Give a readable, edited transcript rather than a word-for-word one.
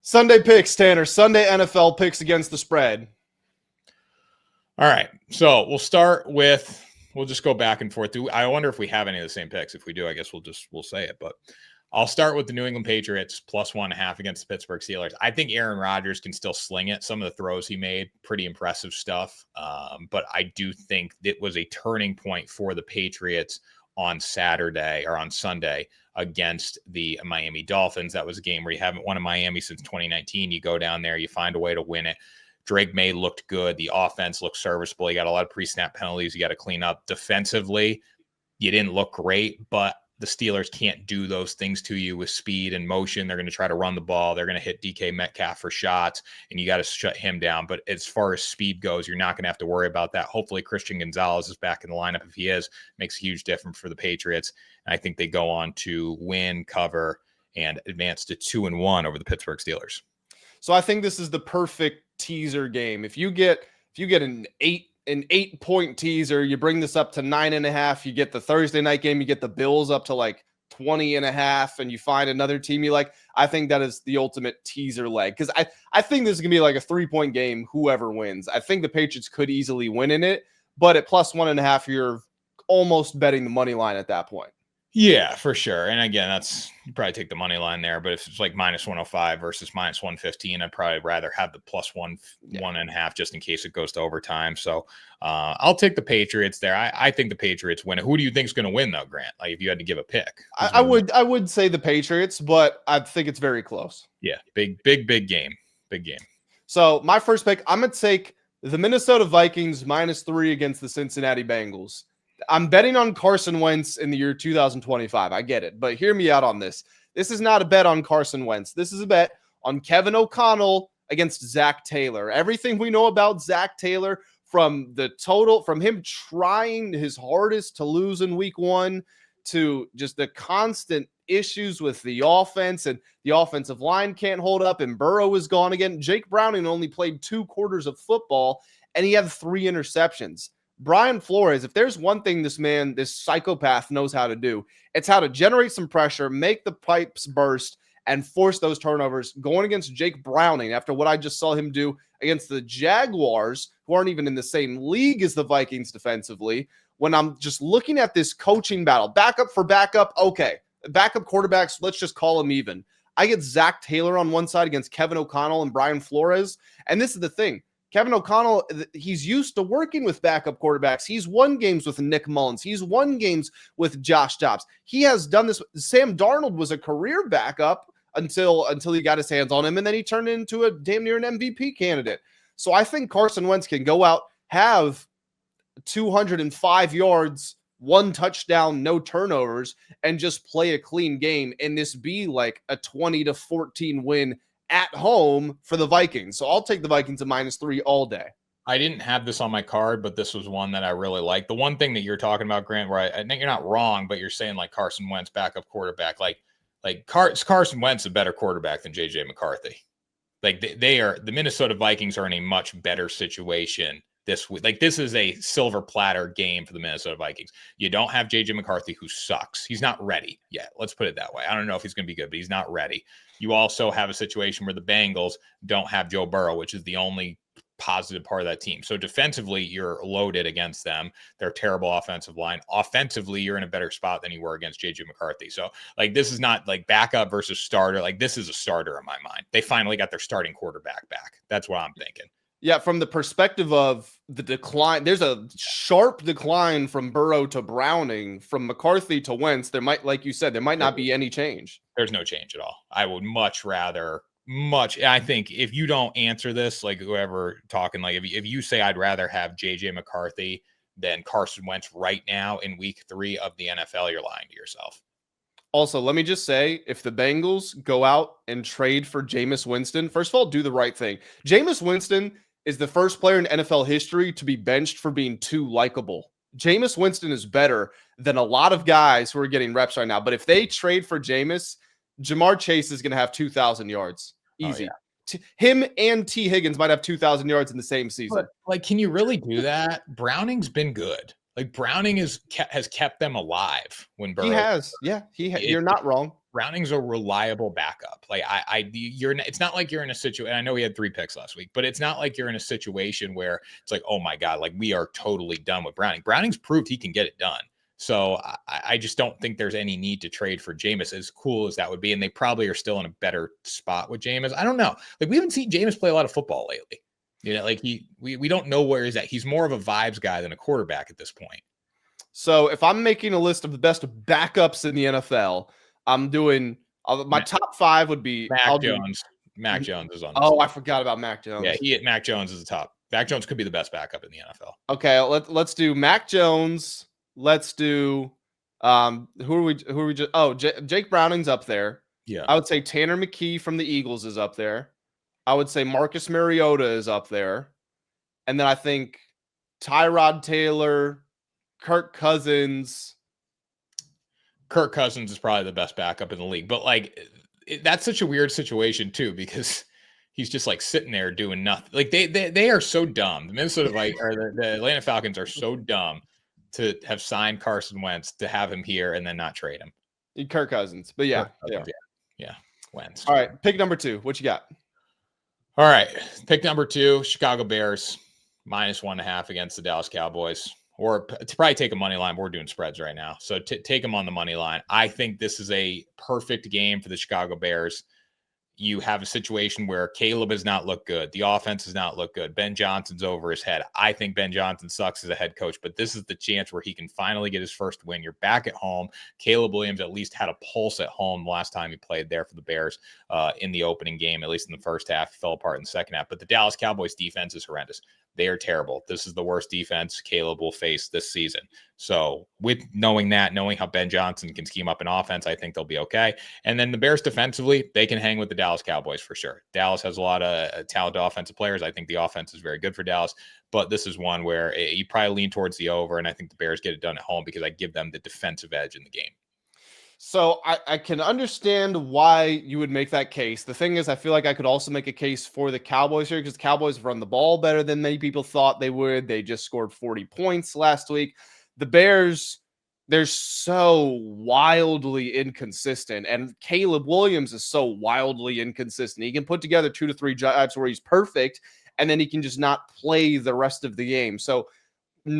Sunday picks, Tanner. Sunday NFL picks against the spread. All right. So we'll just go back and forth. I wonder if we have any of the same picks. If we do, I guess we'll say it. But I'll start with the New England Patriots plus 1.5 against the Pittsburgh Steelers. I think Aaron Rodgers can still sling it. Some of the throws he made, pretty impressive stuff. But I do think it was a turning point for the Patriots on Saturday or on Sunday against the Miami Dolphins. That was a game where you haven't won in Miami since 2019. You go down there, you find a way to win it. Drake May looked good. The offense looked serviceable. You got a lot of pre-snap penalties you got to clean up. Defensively, you didn't look great, but the Steelers can't do those things to you with speed and motion. They're going to try to run the ball. They're going to hit DK Metcalf for shots, and you got to shut him down. But as far as speed goes, you're not going to have to worry about that. Hopefully Christian Gonzalez is back in the lineup. If he is, makes a huge difference for the Patriots. And I think they go on to win, cover, and advance to 2-1 over the Pittsburgh Steelers. So I think this is the perfect teaser game. If you get an 8-point teaser, you bring this up to 9.5. You get the Thursday night game, you get the Bills up to like 20.5, and you find another team you like. I think that is the ultimate teaser leg, because I think this is gonna be like a 3-point game. Whoever wins, I think the Patriots could easily win in it, but at plus 1.5, you're almost betting the money line at that point. Yeah, for sure. And again, you probably take the money line there, but if it's like minus 105 versus minus 115, I'd probably rather have the plus 1.5 just in case it goes to overtime. So I'll take the Patriots there. I think the Patriots win it. Who do you think is going to win though, Grant? Like if you had to give a pick, I would say the Patriots, but I think it's very close. Yeah, big game. Big game. So my first pick, I'm going to take the Minnesota Vikings -3 against the Cincinnati Bengals. I'm betting on Carson Wentz in the year 2025. I get it, but hear me out on this. This is not a bet on Carson Wentz. This is a bet on Kevin O'Connell against Zach Taylor. Everything we know about Zach Taylor, from him trying his hardest to lose in week 1 to just the constant issues with the offense, and the offensive line can't hold up, and Burrow is gone again. Jake Browning only played 2 quarters of football, and he had 3 interceptions. Brian Flores, if there's one thing this psychopath knows how to do, it's how to generate some pressure, make the pipes burst, and force those turnovers. Going against Jake Browning, after what I just saw him do against the Jaguars, who aren't even in the same league as the Vikings defensively, when I'm just looking at this coaching battle, backup for backup, okay, backup quarterbacks, let's just call them even. I get Zach Taylor on one side against Kevin O'Connell and Brian Flores, and this is the thing. Kevin O'Connell, he's used to working with backup quarterbacks. He's won games with Nick Mullins. He's won games with Josh Dobbs. He has done this. Sam Darnold was a career backup until he got his hands on him, and then he turned into a damn near an MVP candidate. So I think Carson Wentz can go out, have 205 yards, 1 touchdown, no turnovers, and just play a clean game, and this be like a 20-14 win at home for the Vikings. So I'll take the Vikings at -3 all day. I didn't have this on my card, but this was one that I really liked. The one thing that you're talking about, Grant, where I think you're not wrong, but you're saying like Carson Wentz, backup quarterback, like Carson Wentz a better quarterback than JJ McCarthy. Like the Minnesota Vikings are in a much better situation this week. Like this is a silver platter game for the Minnesota Vikings. You don't have JJ McCarthy, who sucks. He's not ready yet. Let's put it that way. I don't know if he's going to be good, but he's not ready. You also have a situation where the Bengals don't have Joe Burrow, which is the only positive part of that team. So defensively, you're loaded against them. They're a terrible offensive line. Offensively, you're in a better spot than you were against JJ McCarthy. So like, this is not like backup versus starter. Like this is a starter in my mind. They finally got their starting quarterback back. That's what I'm thinking. Yeah, from the perspective of the decline, there's a sharp decline from Burrow to Browning, from McCarthy to Wentz. There might, like you said, there might not be any change. There's no change at all. I would I think if you don't answer this, like whoever talking, like if you say I'd rather have JJ McCarthy than Carson Wentz right now in week 3 of the NFL, you're lying to yourself. Also, let me just say, if the Bengals go out and trade for Jameis Winston, first of all, do the right thing. Jameis Winston is the first player in NFL history to be benched for being too likable. Jameis Winston is better than a lot of guys who are getting reps right now. But if they trade for Jameis, Jamar Chase is going to have 2,000 yards. Easy. Oh, yeah. Him and T. Higgins might have 2,000 yards in the same season. But, like, can you really do that? Browning's been good. Like Browning has kept them alive when Burrow. He has. Yeah, you're not wrong. Browning's a reliable backup. Like it's not like you're in a situation. I know he had 3 picks last week, but it's not like you're in a situation where it's like, oh my God, like we are totally done with Browning. Browning's proved he can get it done. So I just don't think there's any need to trade for Jameis, as cool as that would be. And they probably are still in a better spot with Jameis. I don't know. Like we haven't seen Jameis play a lot of football lately. You know, like we don't know where he's at. He's more of a vibes guy than a quarterback at this point. So if I'm making a list of the best backups in the NFL, I'm doing my top 5 would be Mac Jones. Mac Jones is on this Oh, list. I forgot about Mac Jones. Yeah, Mac Jones is the top. Mac Jones could be the best backup in the NFL. Okay, let's do Mac Jones. Let's do who are we just Jake Browning's up there. Yeah. I would say Tanner McKee from the Eagles is up there. I would say Marcus Mariota is up there. And then I think Tyrod Taylor, Kirk Cousins. Kirk Cousins is probably the best backup in the league. But like that's such a weird situation too, because he's just like sitting there doing nothing. Like they are so dumb. The Minnesota Vikings or the Atlanta Falcons are so dumb to have signed Carson Wentz, to have him here and then not trade him. Kirk Cousins. But yeah. Wentz. All right, pick number 2. What you got? All right, pick number 2, Chicago Bears, -1.5 against the Dallas Cowboys. Or to probably take a money line. We're doing spreads right now. So take them on the money line. I think this is a perfect game for the Chicago Bears. You have a situation where Caleb has not looked good. The offense has not looked good. Ben Johnson's over his head. I think Ben Johnson sucks as a head coach, but this is the chance where he can finally get his first win. You're back at home. Caleb Williams at least had a pulse at home last time he played there for the Bears in the opening game, at least in the first half. He fell apart in the second half. But the Dallas Cowboys defense is horrendous. They are terrible. This is the worst defense Caleb will face this season. So with knowing how Ben Johnson can scheme up an offense, I think they'll be okay. And then the Bears defensively, they can hang with the Dallas Cowboys for sure. Dallas has a lot of talented offensive players. I think the offense is very good for Dallas, but this is one where you probably lean towards the over, and I think the Bears get it done at home because I give them the defensive edge in the game. So I can understand why you would make that case. The thing is, I feel like I could also make a case for the Cowboys here because Cowboys have run the ball better than many people thought they would. They just scored 40 points last week. The Bears, they're so wildly inconsistent, and Caleb Williams is so wildly inconsistent. He can put together 2 to 3 drives where he's perfect, and then he can just not play the rest of the game. So